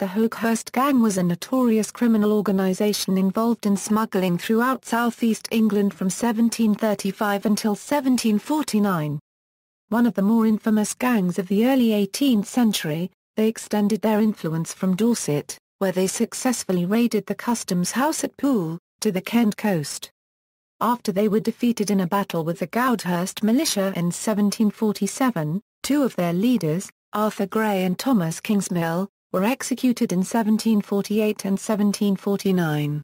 The Hawkhurst Gang was a notorious criminal organisation involved in smuggling throughout southeast England from 1735 until 1749. One of the more infamous gangs of the early 18th century, they extended their influence from Dorset, where they successfully raided the customs house at Poole, to the Kent coast. After they were defeated in a battle with the Goudhurst militia in 1747, two of their leaders, Arthur Gray and Thomas Kingsmill, were executed in 1748 and 1749.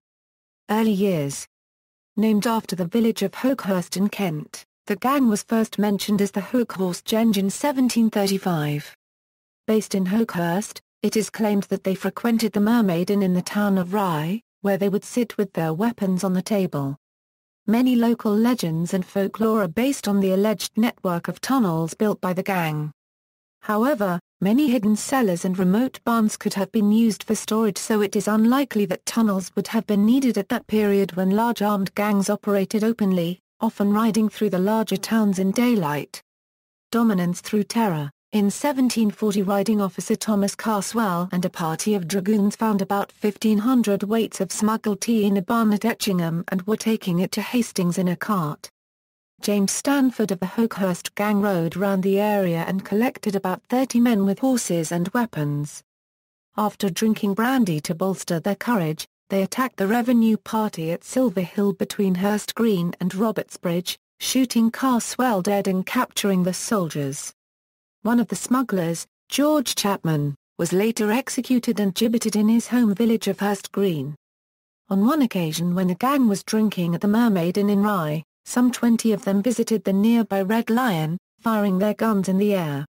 Early years. Named after the village of Hawkhurst in Kent, the gang was first mentioned as the Hawkhurst Gang in 1735. Based in Hawkhurst, it is claimed that they frequented the Mermaid Inn in the town of Rye, where they would sit with their weapons on the table. Many local legends and folklore are based on the alleged network of tunnels built by the gang. However, many hidden cellars and remote barns could have been used for storage, so it is unlikely that tunnels would have been needed at that period when large armed gangs operated openly, often riding through the larger towns in daylight. Dominance through terror. In 1740, riding officer Thomas Carswell and a party of dragoons found about 1,500 weights of smuggled tea in a barn at Etchingham and were taking it to Hastings in a cart. James Stanford of the Hawkhurst Gang rode round the area and collected about 30 men with horses and weapons. After drinking brandy to bolster their courage, they attacked the revenue party at Silver Hill between Hurst Green and Robertsbridge, shooting Carswell dead and capturing the soldiers. One of the smugglers, George Chapman, was later executed and gibbeted in his home village of Hurst Green. On one occasion when the gang was drinking at the Mermaid Inn in Rye, some 20 of them visited the nearby Red Lion, firing their guns in the air.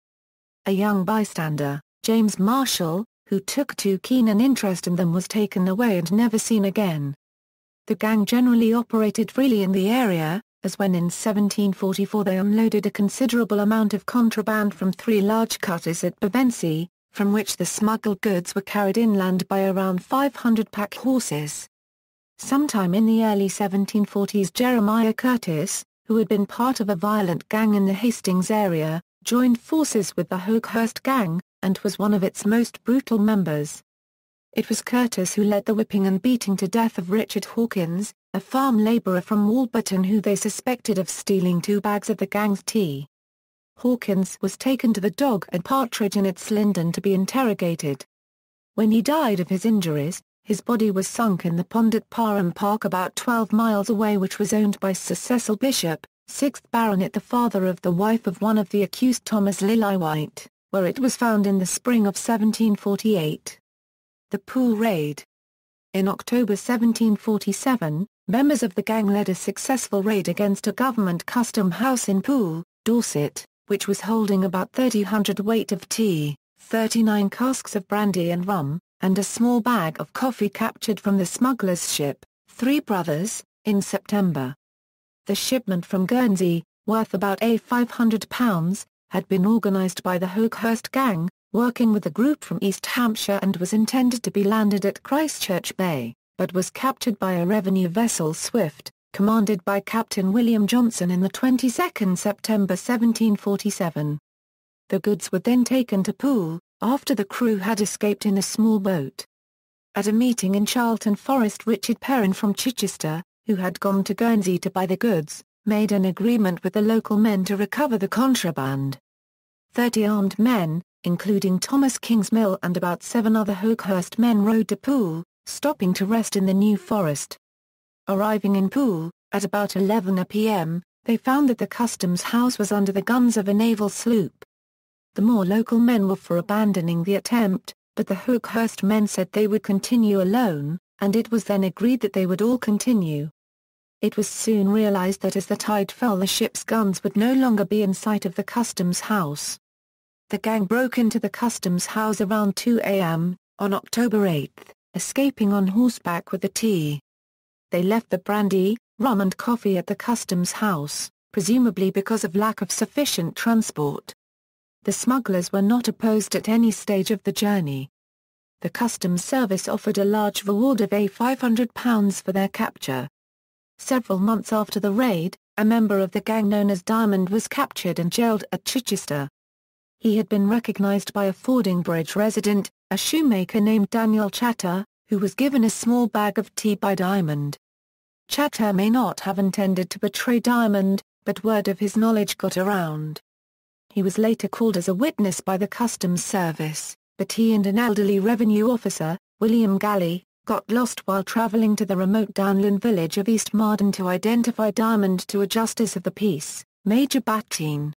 A young bystander, James Marshall, who took too keen an interest in them, was taken away and never seen again. The gang generally operated freely in the area, as when in 1744 they unloaded a considerable amount of contraband from 3 large cutters at Pevensey, from which the smuggled goods were carried inland by around 500 pack horses. Sometime in the early 1740s, Jeremiah Curtis, who had been part of a violent gang in the Hastings area, joined forces with the Hawkhurst Gang, and was one of its most brutal members. It was Curtis who led the whipping and beating to death of Richard Hawkins, a farm labourer from Walberton who they suspected of stealing 2 bags of the gang's tea. Hawkins was taken to the Dog and Partridge Inn at Slindon to be interrogated. When he died of his injuries, his body was sunk in the pond at Parham Park about 12 miles away, which was owned by Sir Cecil Bishop, 6th Baronet, the father of the wife of one of the accused, Thomas Lillywhite, where it was found in the spring of 1748. The Poole Raid. In October 1747, members of the gang led a successful raid against a government custom house in Poole, Dorset, which was holding about 30 hundredweight of tea, 39 casks of brandy and rum, and a small bag of coffee captured from the smugglers' ship, Three Brothers, in September. The shipment from Guernsey, worth about £500, had been organised by the Hawkhurst Gang, working with a group from East Hampshire, and was intended to be landed at Christchurch Bay, but was captured by a revenue vessel Swift, commanded by Captain William Johnson in the 22nd September 1747. The goods were then taken to Poole, after the crew had escaped in a small boat. At a meeting in Charlton Forest, Richard Perrin from Chichester, who had gone to Guernsey to buy the goods, made an agreement with the local men to recover the contraband. 30 armed men, including Thomas Kingsmill and about 7 other Hawkhurst men, rode to Poole, stopping to rest in the New Forest. Arriving in Poole, at about 11 p.m., they found that the customs house was under the guns of a naval sloop. The more local men were for abandoning the attempt, but the Hawkhurst men said they would continue alone, and it was then agreed that they would all continue. It was soon realized that as the tide fell, the ship's guns would no longer be in sight of the customs house. The gang broke into the customs house around 2 a.m., on October 8, escaping on horseback with the tea. They left the brandy, rum and coffee at the customs house, presumably because of lack of sufficient transport. The smugglers were not opposed at any stage of the journey. The customs service offered a large reward of £500 for their capture. Several months after the raid, a member of the gang known as Diamond was captured and jailed at Chichester. He had been recognized by a Fordingbridge resident, a shoemaker named Daniel Chatter, who was given a small bag of tea by Diamond. Chatter may not have intended to betray Diamond, but word of his knowledge got around. He was later called as a witness by the Customs Service, but he and an elderly revenue officer, William Galley, got lost while travelling to the remote downland village of East Marden to identify Diamond to a justice of the peace, Major Battine.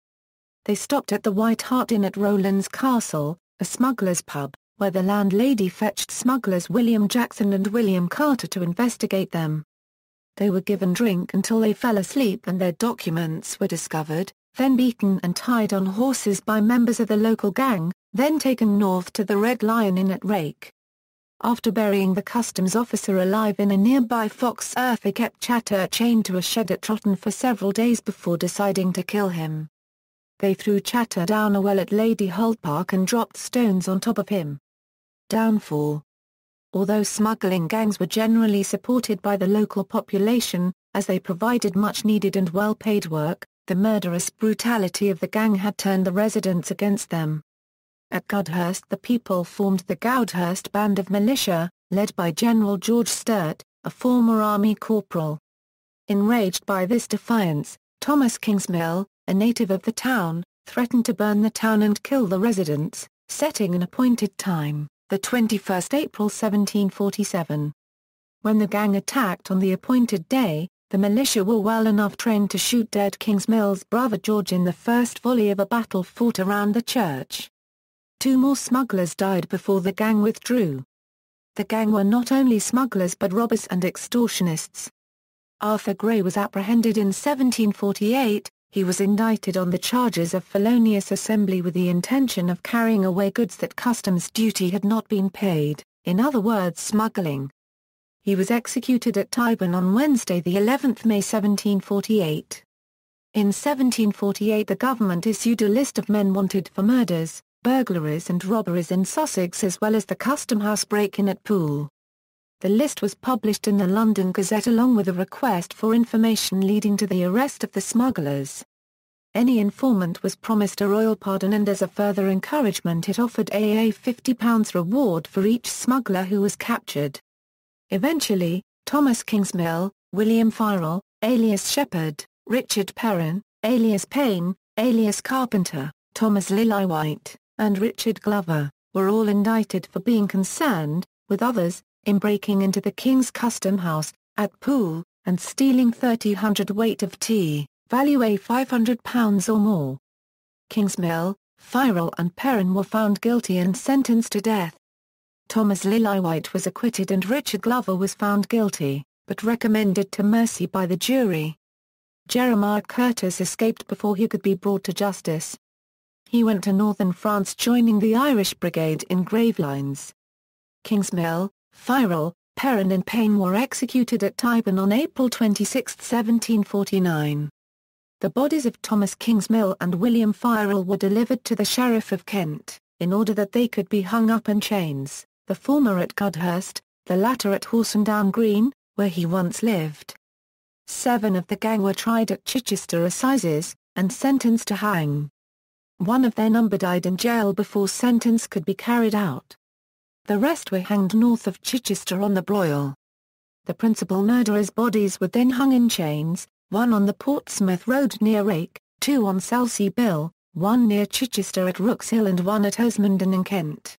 They stopped at the White Hart Inn at Rowlands Castle, a smuggler's pub, where the landlady fetched smugglers William Jackson and William Carter to investigate them. They were given drink until they fell asleep and their documents were discovered, then beaten and tied on horses by members of the local gang, then taken north to the Red Lion Inn at Rake. After burying the customs officer alive in a nearby fox earth, they kept Chatter chained to a shed at Trotton for several days before deciding to kill him. They threw Chatter down a well at Lady Holt Park and dropped stones on top of him. Downfall. Although smuggling gangs were generally supported by the local population, as they provided much-needed and well-paid work, the murderous brutality of the gang had turned the residents against them. At Goudhurst the people formed the Goudhurst Band of Militia, led by General George Sturt, a former army corporal. Enraged by this defiance, Thomas Kingsmill, a native of the town, threatened to burn the town and kill the residents, setting an appointed time, the 21st April 1747. When the gang attacked on the appointed day, the militia were well enough trained to shoot dead Kingsmill's brother George in the first volley of a battle fought around the church. 2 more smugglers died before the gang withdrew. The gang were not only smugglers but robbers and extortionists. Arthur Gray was apprehended in 1748, he was indicted on the charges of felonious assembly with the intention of carrying away goods that customs duty had not been paid, in other words smuggling. He was executed at Tyburn on Wednesday the 11th May 1748. In 1748 the government issued a list of men wanted for murders, burglaries and robberies in Sussex as well as the Custom House break-in at Poole. The list was published in the London Gazette along with a request for information leading to the arrest of the smugglers. Any informant was promised a royal pardon and as a further encouragement it offered a £50 reward for each smuggler who was captured. Eventually, Thomas Kingsmill, William Firrell, alias Shepherd, Richard Perrin, alias Payne, alias Carpenter, Thomas Lillywhite, and Richard Glover, were all indicted for being concerned, with others, in breaking into the King's Custom House, at Poole, and stealing 30 hundredweight of tea, value £500 or more. Kingsmill, Firrell and Perrin were found guilty and sentenced to death. Thomas Lillywhite was acquitted and Richard Glover was found guilty, but recommended to mercy by the jury. Jeremiah Curtis escaped before he could be brought to justice. He went to northern France joining the Irish Brigade in Gravelines. Kingsmill, Firrell, Perrin and Payne were executed at Tyburn on April 26, 1749. The bodies of Thomas Kingsmill and William Firrell were delivered to the Sheriff of Kent, in order that they could be hung up in chains, the former at Goudhurst, the latter at Horsendown Green, where he once lived. 7 of the gang were tried at Chichester Assizes, and sentenced to hang. One of their number died in jail before sentence could be carried out. The rest were hanged north of Chichester on the broil. The principal murderers' bodies were then hung in chains, 1 on the Portsmouth Road near Rake, 2 on Selsey Bill, 1 near Chichester at Rooks Hill and 1 at Osmondon in Kent.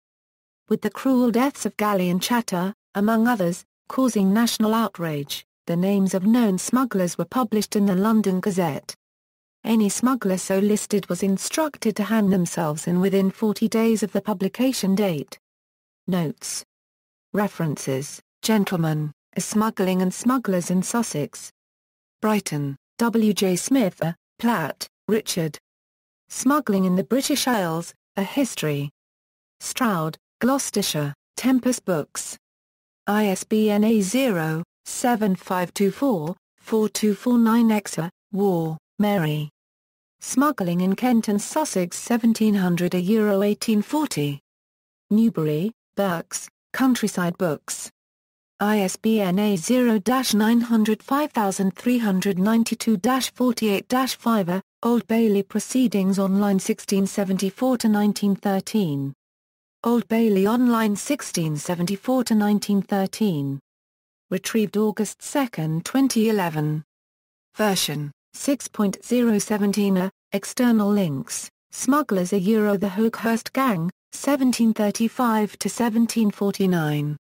With the cruel deaths of Galley and Chatter, among others, causing national outrage, the names of known smugglers were published in the London Gazette. Any smuggler so listed was instructed to hand themselves in within 40 days of the publication date. Notes. References: Gentlemen, A Smuggling and Smugglers in Sussex. Brighton, W. J. Smith, Platt, Richard. Smuggling in the British Isles, A History. Stroud, Gloucestershire, Tempest Books. ISBN A0-7524-4249-X. War, Mary. Smuggling in Kent and Sussex 1700 Euro 1840. Newbury, Berks, Countryside Books. ISBN A0-905392-48-5 Old Bailey Proceedings Online 1674–1913. Old Bailey Online 1674–1913. Retrieved August 2, 2011. Version 6.017. External links: Smugglers the Hawkhurst Gang, 1735–1749.